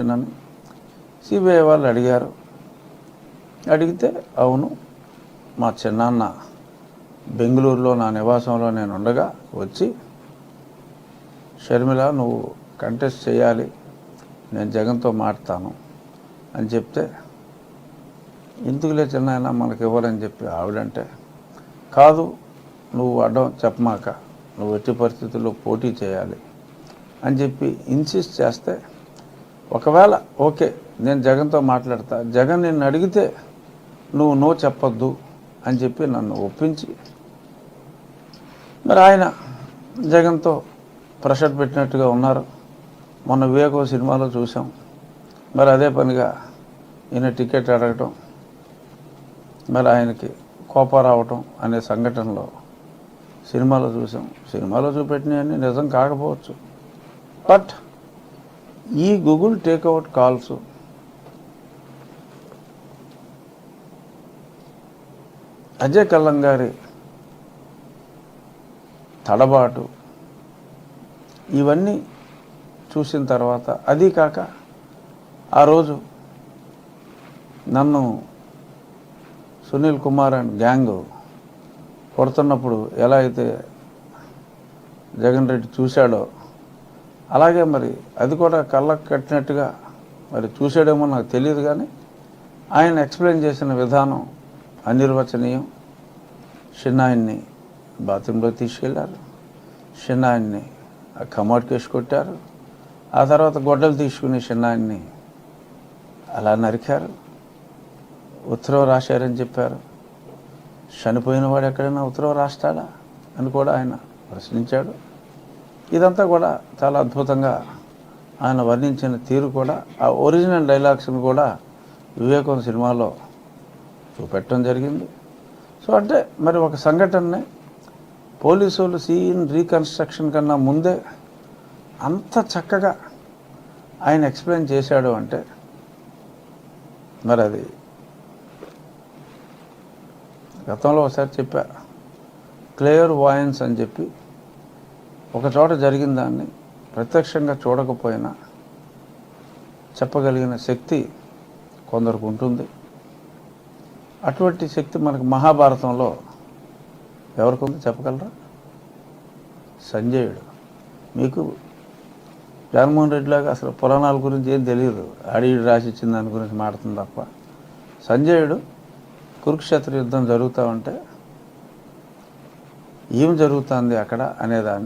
అని సిబిఐ వాళ్ళు అడిగారు. అడిగితే అవును, మా చిన్నాన్న బెంగళూరులో నా నివాసంలో నేను ఉండగా వచ్చి, షర్మిల నువ్వు కంటెస్ట్ చేయాలి, నేను జగన్తో మాట్లాడతాను అని చెప్తే, ఎందుకులే చిన్నాయన మనకి ఇవ్వరని చెప్పి ఆవిడంటే, కాదు నువ్వు అడ్డం చెప్పమాక, నువ్వు ఎట్టి పరిస్థితుల్లో పోటీ చేయాలి అని చెప్పి ఇన్సిస్ట్ చేస్తే, ఒకవేళ ఓకే నేను జగన్తో మాట్లాడతా, జగన్ నిన్ను అడిగితే నువ్వు నో చెప్పొద్దు అని చెప్పి నన్ను ఒప్పించి, మరి ఆయన జగన్తో ప్రెషర్ పెట్టినట్టుగా ఉన్నారు. మొన్న వివేకం సినిమాలో చూసాం. మరి అదే పనిగా ఈయన టికెట్ అడగటం, మరి ఆయనకి కోపం రావటం అనే సంఘటనలో సినిమాలో చూసాం. సినిమాలో చూపెట్టినవన్నీ నిజం కాకపోవచ్చు, బట్ ఈ గూగుల్ టేక్అవుట్ కాల్స్ అజయ్ కల్లం గారి తడబాటు ఇవన్నీ చూసిన తర్వాత, అది కాక ఆ రోజు నన్ను సునీల్ కుమార్ అండ్ గ్యాంగ్ కొడుతున్నప్పుడు ఎలా అయితే జగన్ రెడ్డి చూశాడో, అలాగే మరి అది కూడా కళ్ళకు కట్టినట్టుగా మరి చూసాడేమో నాకు తెలియదు, కానీ ఆయన ఎక్స్ప్లెయిన్ చేసిన విధానం అనిర్వచనీయం. షిన్నాయిని బాత్రూంలో తీసుకెళ్లారు, షిన్నాయిని కమోడ్ కేసు కొట్టారు, ఆ తర్వాత గొడ్డలు తీసుకుని షిన్నాయిని అలా నరికారు, ఉత్తరం రాశారని చెప్పారు. చనిపోయిన వాడు ఎక్కడైనా ఉత్తరం రాస్తాడా అని కూడా ఆయన ప్రశ్నించాడు. ఇదంతా కూడా చాలా అద్భుతంగా ఆయన వర్ణించిన తీరు కూడా, ఆ ఒరిజినల్ డైలాగ్స్ని కూడా వివేకం సినిమాలో చూపెట్టడం జరిగింది. సో అంటే మరి ఒక సంఘటనని పోలీసులు సీన్ రీకన్స్ట్రక్షన్ కన్నా ముందే అంత చక్కగా ఆయన ఎక్స్ప్లెయిన్ చేశాడు అంటే, మరి అది గతంలో ఒకసారి చెప్పా, క్లియర్ వాయన్స్ అని చెప్పి, ఒక చోట జరిగిన దాన్ని ప్రత్యక్షంగా చూడకపోయినా చెప్పగలిగిన శక్తి కొందరికి ఉంటుంది. అటువంటి శక్తి మనకు మహాభారతంలో ఎవరికి ఉంది చెప్పగలరా? సంజయుడు. మీకు జగన్మోహన్ రెడ్డి లాగా అసలు పురాణాల గురించి ఏం తెలియదు, ఆడిడు రాసి ఇచ్చిన దాని గురించి మాట్లాడుతుంది తప్ప. సంజయుడు కురుక్షేత్ర యుద్ధం జరుగుతూ ఉంటే ఏం జరుగుతుంది అక్కడ అనేదాన్ని